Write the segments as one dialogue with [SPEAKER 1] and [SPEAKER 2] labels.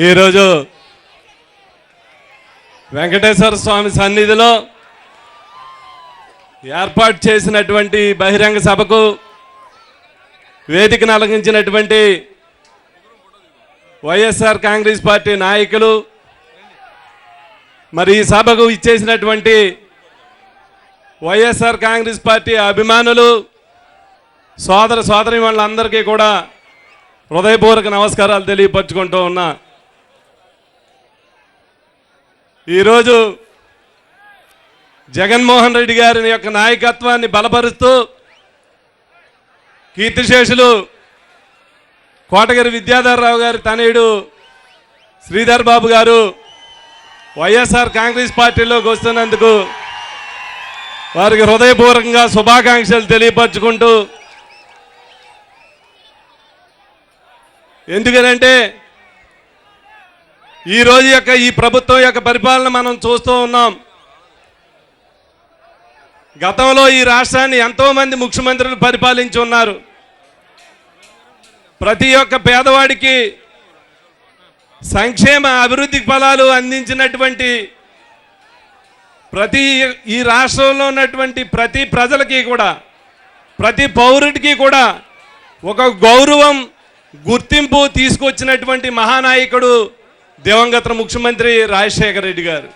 [SPEAKER 1] ఈరోజు వెంకటేశ్వర స్వామి సన్నిధిలో ఏర్పాటు చేసినటువంటి బహిరంగ సభకు వేదికను అలంకరించినటువంటి వైఎస్ఆర్ కాంగ్రెస్ పార్టీ నాయకులు, మరి ఈ సభకు ఇచ్చేసినటువంటి వైఎస్ఆర్ కాంగ్రెస్ పార్టీ అభిమానులు, సోదర సోదరీమణులందరికీ కూడా హృదయపూర్వక నమస్కారాలు తెలియపరచుకుంటూ ఉన్నా. ఈరోజు జగన్మోహన్ రెడ్డి గారి యొక్క నాయకత్వాన్ని బలపరుస్తూ కీర్తిశేషులు కోటగిరి విద్యాధరరావు గారి తనయుడు శ్రీధర్ బాబు గారు వైఎస్ఆర్ కాంగ్రెస్ పార్టీలోకి వస్తున్నందుకు వారికి హృదయపూర్వకంగా శుభాకాంక్షలు తెలియపరచుకుంటూ, ఎందుకనంటే ఈరోజు ఈ ప్రభుత్వం యొక్క పరిపాలన మనం చూస్తూ ఉన్నాం. గతంలో ఈ రాష్ట్రాన్ని ఎంతోమంది ముఖ్యమంత్రులు పరిపాలించి ఉన్నారు. ప్రతి ఒక్క పేదవాడికి సంక్షేమ అభివృద్ధి ఫలాలు అందించినటువంటి ఈ రాష్ట్రంలో ఉన్నటువంటి ప్రతి ప్రజలకి కూడా, ప్రతి పౌరుడికి కూడా ఒక గౌరవం, గుర్తింపు తీసుకొచ్చినటువంటి మహానాయకుడు దివంగత ముఖ్యమంత్రి రాజశేఖర రెడ్డి గారు.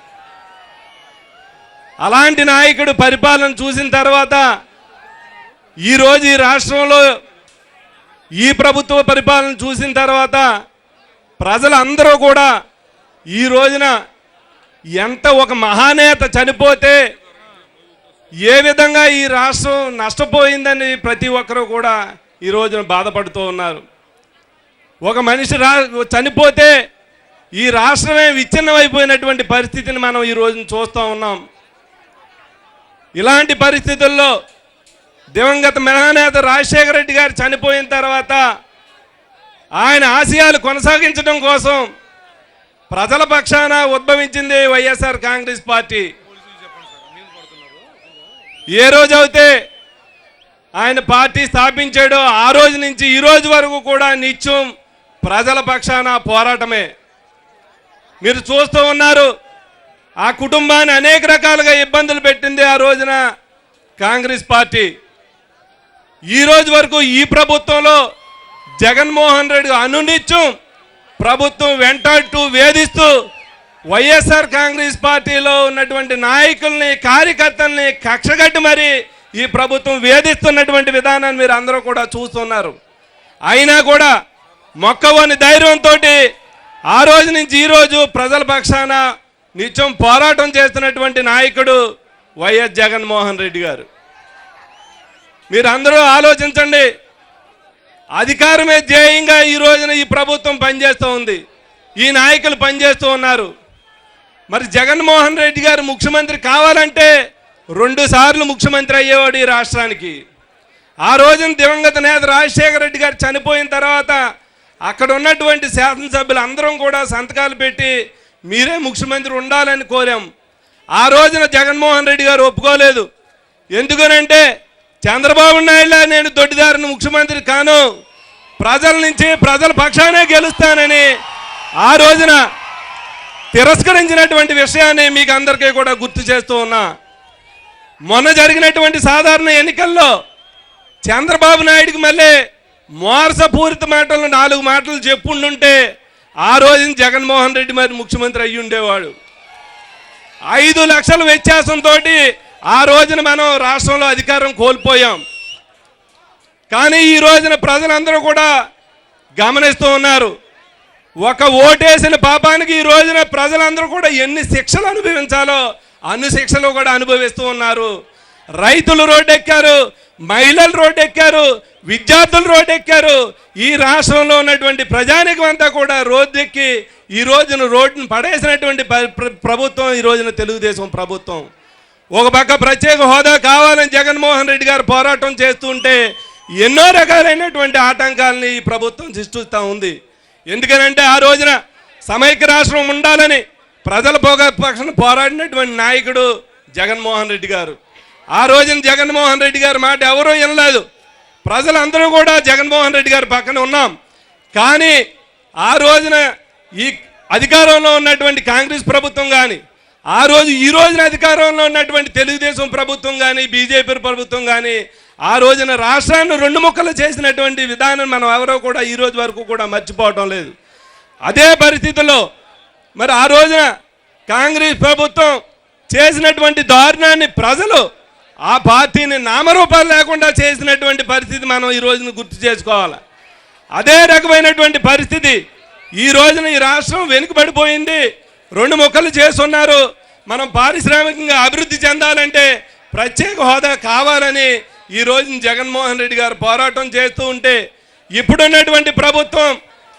[SPEAKER 1] అలాంటి నాయకుడు పరిపాలన చూసిన తర్వాత ఈరోజు ఈ రాష్ట్రంలో ఈ ప్రభుత్వ పరిపాలన చూసిన తర్వాత ప్రజలందరూ కూడా ఈ రోజున ఎంత ఒక మహానేత చనిపోతే ఏ విధంగా ఈ రాష్ట్రం నష్టపోయిందని ప్రతి ఒక్కరూ కూడా ఈ రోజున బాధపడుతూ ఉన్నారు. ఒక మనిషి చనిపోతే ఈ రాష్ట్రమే విచ్ఛిన్నమైపోయినటువంటి పరిస్థితిని మనం ఈ రోజున చూస్తూ ఉన్నాం. ఇలాంటి పరిస్థితుల్లో దివంగత మహానేత రాజశేఖర రెడ్డి గారు చనిపోయిన తర్వాత ఆయన ఆశయాలు కొనసాగించడం కోసం ప్రజల పక్షాన ఉద్భవించింది వైఎస్ఆర్ కాంగ్రెస్ పార్టీ. ఏ రోజైతే ఆయన పార్టీ స్థాపించాడో ఆ రోజు నుంచి ఈ రోజు వరకు కూడా నిత్యం ప్రజల పక్షాన పోరాటమే. మీరు చూస్తూ ఉన్నారు, ఆ కుటుంబాన్ని అనేక రకాలుగా ఇబ్బందులు పెట్టింది ఆ రోజున కాంగ్రెస్ పార్టీ. ఈ రోజు వరకు ఈ ప్రభుత్వంలో జగన్మోహన్ రెడ్డి అనునిత్యం ప్రభుత్వం వెంటాడుతూ వేధిస్తూ వైఎస్ఆర్ కాంగ్రెస్ పార్టీలో ఉన్నటువంటి నాయకుల్ని, కార్యకర్తల్ని కక్షగట్టి మరి ఈ ప్రభుత్వం వేధిస్తున్నటువంటి విధానాన్ని మీరు అందరూ కూడా చూస్తున్నారు. అయినా కూడా మొక్కవని ధైర్యంతో ఆ రోజు నుంచి ఈ రోజు ప్రజల పక్షాన నిత్యం పోరాటం చేస్తున్నటువంటి నాయకుడు వైఎస్ జగన్మోహన్ రెడ్డి గారు. మీరు అందరూ ఆలోచించండి, అధికారమే ధ్యేయంగా ఈ రోజున ఈ ప్రభుత్వం పనిచేస్తూ ఉంది, ఈ నాయకులు పనిచేస్తూ ఉన్నారు. మరి జగన్మోహన్ రెడ్డి గారు ముఖ్యమంత్రి కావాలంటే 2 సార్లు ముఖ్యమంత్రి అయ్యేవాడు ఈ రాష్ట్రానికి. ఆ రోజున దివంగత నేత రాజశేఖర రెడ్డి గారు చనిపోయిన తర్వాత అక్కడ ఉన్నటువంటి శాసనసభ్యులు అందరం కూడా సంతకాలు పెట్టి మీరే ముఖ్యమంత్రి ఉండాలని కోరాం. ఆ రోజున జగన్మోహన్ రెడ్డి గారు ఒప్పుకోలేదు. ఎందుకనంటే చంద్రబాబు నాయుడులా నేను దొడ్డిదారిని ముఖ్యమంత్రి కాను, ప్రజల నుంచి ప్రజల పక్షానే గెలుస్తానని ఆ రోజున తిరస్కరించినటువంటి విషయాన్ని మీకు అందరికీ కూడా గుర్తు చేస్తూ ఉన్నా. మొన్న జరిగినటువంటి సాధారణ ఎన్నికల్లో చంద్రబాబు నాయుడికి మళ్ళీ మోసపూరిత మాటలు 4 మాటలు చెప్పుండుంటే ఆ రోజున జగన్మోహన్ రెడ్డి మరి ముఖ్యమంత్రి అయ్యి ఉండేవాడు. 5 లక్షల వ్యత్యాసంతో ఆ రోజున మనం రాష్ట్రంలో అధికారం కోల్పోయాం. కానీ ఈ రోజున ప్రజలందరూ కూడా గమనిస్తూ ఉన్నారు. ఒక ఓటేసిన పాపానికి ఈ రోజున ప్రజలందరూ కూడా ఎన్ని శిక్షలు అనుభవించాలో అన్ని శిక్షలు కూడా అనుభవిస్తూ ఉన్నారు. రైతులు రోడ్డెక్కారు, మహిళలు రోడ్డెక్కారు, విద్యార్థులు రోడ్డెక్కారు. ఈ రాష్ట్రంలో ఉన్నటువంటి ప్రజానికం అంతా కూడా రోడ్డెక్కి ఈ రోజున రోడ్డును పడేసినటువంటి ప్రభుత్వం ఈ రోజున తెలుగుదేశం ప్రభుత్వం. ఒక పక్క ప్రత్యేక హోదా కావాలని జగన్మోహన్ రెడ్డి గారు పోరాటం చేస్తుంటే ఎన్నో రకాలైనటువంటి ఆటంకాలని ఈ ప్రభుత్వం సృష్టిస్తూ ఉంది. ఎందుకనంటే ఆ రోజున సమైక్య రాష్ట్రం ఉండాలని ప్రజల పక్షాన పోరాడినటువంటి నాయకుడు జగన్మోహన్ రెడ్డి గారు. ఆ రోజున జగన్మోహన్ రెడ్డి గారి మాట ఎవరూ వినలేదు. ప్రజలందరూ కూడా జగన్మోహన్ రెడ్డి గారి పక్కన ఉన్నాం. కానీ ఆ రోజున ఈ అధికారంలో ఉన్నటువంటి కాంగ్రెస్ ప్రభుత్వం కానీ, ఆ రోజు ఈ రోజున అధికారంలో ఉన్నటువంటి తెలుగుదేశం ప్రభుత్వం కానీ, బీజేపీ ప్రభుత్వం కానీ ఆ రోజున రాష్ట్రాన్ని రెండు ముక్కలు చేసినటువంటి విధానం మనం ఎవరో కూడా ఈ రోజు వరకు కూడా మర్చిపోవటం లేదు. అదే పరిస్థితుల్లో మరి ఆ రోజున కాంగ్రెస్ ప్రభుత్వం చేసినటువంటి దారుణాన్ని ప్రజలు ఆ పార్టీని నామరూపాలు లేకుండా చేసినటువంటి పరిస్థితి మనం ఈ రోజున గుర్తు చేసుకోవాలి. అదే రకమైనటువంటి పరిస్థితి ఈ రోజున ఈ రాష్ట్రం వెనుకబడిపోయింది, రెండు ముక్కలు చేస్తున్నారు. మనం పారిశ్రామికంగా అభివృద్ధి చెందాలంటే ప్రత్యేక హోదా కావాలని ఈ రోజున జగన్మోహన్ రెడ్డి గారు పోరాటం చేస్తూ ఉంటే, ఇప్పుడున్నటువంటి ప్రభుత్వం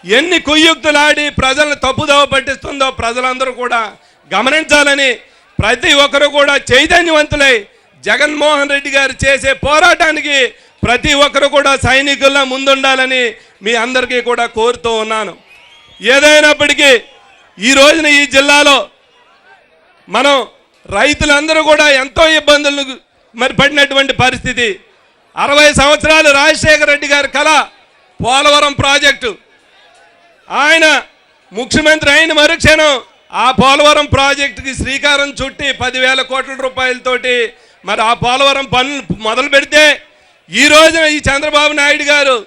[SPEAKER 1] ఎన్ని కుయుక్తులాడి ప్రజలను తప్పుదోవ పట్టిస్తుందో ప్రజలందరూ కూడా గమనించాలని, ప్రతి ఒక్కరు కూడా చైతన్యవంతులై జగన్మోహన్ రెడ్డి గారు చేసే పోరాటానికి ప్రతి ఒక్కరు కూడా సైనికుల్లా ముందుండాలని మీ అందరికీ కూడా కోరుతూ ఉన్నాను. ఏదైనప్పటికీ ఈ రోజున ఈ జిల్లాలో మనం రైతులందరూ కూడా ఎంతో ఇబ్బందులు మరి పడినటువంటి పరిస్థితి. 60 సంవత్సరాలు రాజశేఖర రెడ్డి గారి కళ పోలవరం ప్రాజెక్టు. ఆయన ముఖ్యమంత్రి అయిన మరుక్షణం ఆ పోలవరం ప్రాజెక్టుకి శ్రీకారం చుట్టి 10,000 కోట్ల రూపాయలతోటి మరి ఆ పోలవరం పనులు మొదలు పెడితే, ఈ రోజున ఈ చంద్రబాబు నాయుడు గారు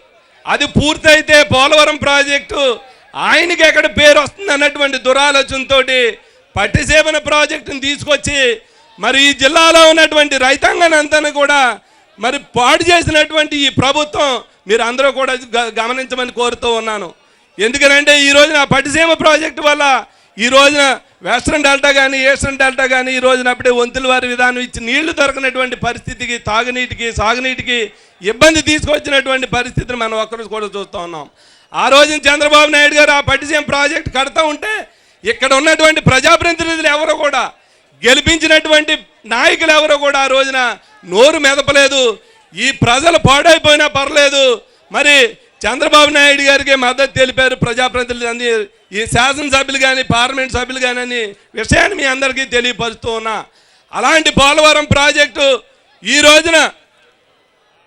[SPEAKER 1] అది పూర్తయితే పోలవరం ప్రాజెక్టు ఆయనకి ఎక్కడ పేరు వస్తుంది అన్నటువంటి దురాలోచనతో పట్టిసేపన ప్రాజెక్టును తీసుకొచ్చి మరి ఈ జిల్లాలో ఉన్నటువంటి రైతాంగాన్ని అంతా కూడా మరి పాడు చేసినటువంటి ఈ ప్రభుత్వం మీరు అందరూ కూడా గమనించమని కోరుతూ ఉన్నాను. ఎందుకనంటే ఈ రోజున పట్టిసీమ ప్రాజెక్టు వల్ల ఈ రోజున వెస్ట్రన్ డెల్టా కానీ ఈస్టర్న్ డెల్టా కానీ ఈ రోజున అప్పుడే వంతుల వారి విధానం ఇచ్చి నీళ్లు దొరకనటువంటి పరిస్థితికి, తాగునీటికి సాగునీటికి ఇబ్బంది తీసుకొచ్చినటువంటి పరిస్థితిని మనం ఒక్కరు కూడా చూస్తూ ఉన్నాం. ఆ రోజున చంద్రబాబు నాయుడు గారు ఆ పట్టిసీమ ప్రాజెక్టు కడతా ఉంటే ఇక్కడ ఉన్నటువంటి ప్రజాప్రతినిధులు ఎవరు కూడా, గెలిపించినటువంటి నాయకులు ఎవరు కూడా ఆ రోజున నోరు మెదపలేదు. ఈ ప్రజలు పాడైపోయినా పర్లేదు, మరి చంద్రబాబు నాయుడు గారికి మద్దతు తెలిపారు ప్రజాప్రతినిధులు అన్ని, ఈ శాసనసభ్యులు కానీ పార్లమెంట్ సభ్యులు కానీ అనే విషయాన్ని మీ అందరికీ తెలియపరుస్తూ ఉన్నా. అలాంటి పోలవరం ప్రాజెక్టు ఈ రోజున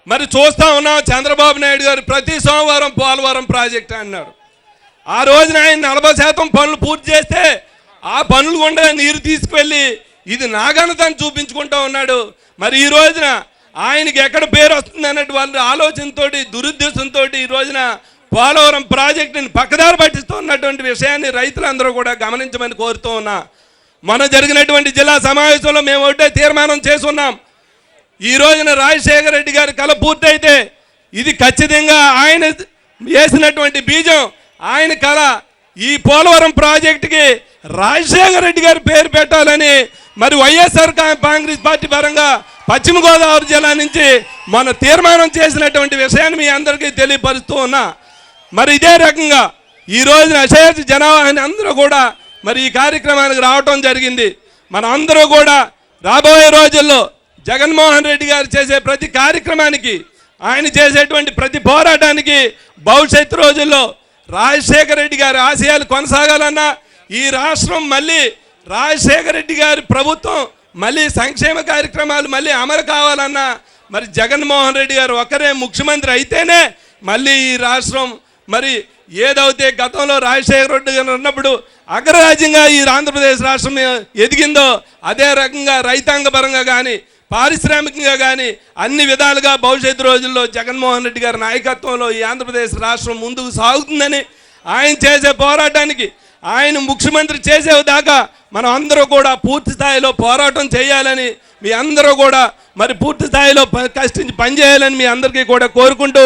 [SPEAKER 1] మరి చూస్తూ ఉన్నాం. చంద్రబాబు నాయుడు గారు ప్రతి సోమవారం పోలవరం ప్రాజెక్టు అన్నాడు. ఆ రోజున ఆయన 40% పనులు పూర్తి చేస్తే ఆ పనులు గుండా నీరు తీసుకువెళ్ళి ఇది నాగనతని చూపించుకుంటూ ఉన్నాడు. మరి ఈ రోజున ఆయనకి ఎక్కడ పేరు వస్తుంది అన్నట్టు వాళ్ళ ఆలోచనతో, దురుద్దేశంతో ఈ రోజున పోలవరం ప్రాజెక్టుని పక్కదారి పట్టిస్తున్నటువంటి విషయాన్ని రైతులందరూ కూడా గమనించమని కోరుతూ ఉన్నా. మొన్న జరిగినటువంటి జిల్లా సమావేశంలో మేము ఒకటే తీర్మానం చేసుకున్నాం. ఈ రోజున రాజశేఖర రెడ్డి గారి కళ పూర్తయితే ఇది ఖచ్చితంగా ఆయన వేసినటువంటి బీజం, ఆయన కళ ఈ పోలవరం ప్రాజెక్టుకి రాజశేఖర రెడ్డి గారి పేరు పెట్టాలని మరి వైఎస్ఆర్ కాంగ్రెస్ పార్టీ పరంగా పశ్చిమ గోదావరి జిల్లా నుంచి మన తీర్మానం చేసినటువంటి విషయాన్ని మీ అందరికీ తెలియపరుస్తూ ఉన్నా. మరి ఇదే రకంగా ఈ రోజున అశేష జనాభాని అందరూ కూడా మరి ఈ కార్యక్రమానికి రావటం జరిగింది. మన అందరూ కూడా రాబోయే రోజుల్లో జగన్మోహన్ రెడ్డి గారు చేసే ప్రతి కార్యక్రమానికి, ఆయన చేసేటువంటి ప్రతి పోరాటానికి భవిష్యత్తు రోజుల్లో రాజశేఖర రెడ్డి గారి ఆశయాలు కొనసాగాలన్నా, ఈ రాష్ట్రం మళ్ళీ రాజశేఖర రెడ్డి గారి ప్రభుత్వం మళ్ళీ సంక్షేమ కార్యక్రమాలు మళ్ళీ అమలు కావాలన్నా మరి జగన్మోహన్ రెడ్డి గారు ఒక్కరే ముఖ్యమంత్రి అయితేనే మళ్ళీ ఈ రాష్ట్రం మరి ఏదైతే గతంలో రాజశేఖర రెడ్డి గారు ఉన్నప్పుడు అగ్రరాజ్యంగా ఈ ఆంధ్రప్రదేశ్ రాష్ట్రం ఎదిగిందో అదే రకంగా రైతాంగ పరంగా కానీ పారిశ్రామికంగా కానీ అన్ని విధాలుగా భవిష్యత్తు రోజుల్లో జగన్మోహన్ రెడ్డి గారి నాయకత్వంలో ఈ ఆంధ్రప్రదేశ్ రాష్ట్రం ముందుకు సాగుతుందని, ఆయన చేసే పోరాటానికి, ఆయన ముఖ్యమంత్రి చేసేదాకా మనం అందరూ కూడా పూర్తి స్థాయిలో పోరాటం చేయాలని మీ అందరూ కూడా మరి పూర్తి స్థాయిలో కష్టించి పనిచేయాలని మీ అందరికీ కూడా కోరుకుంటూ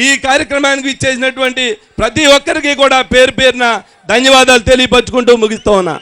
[SPEAKER 1] ఈ కార్యక్రమానికి ఇచ్చేసినటువంటి ప్రతి ఒక్కరికి కూడా పేరు పేరున ధన్యవాదాలు తెలియపరుచుకుంటూ ముగిస్తూ ఉన్నా.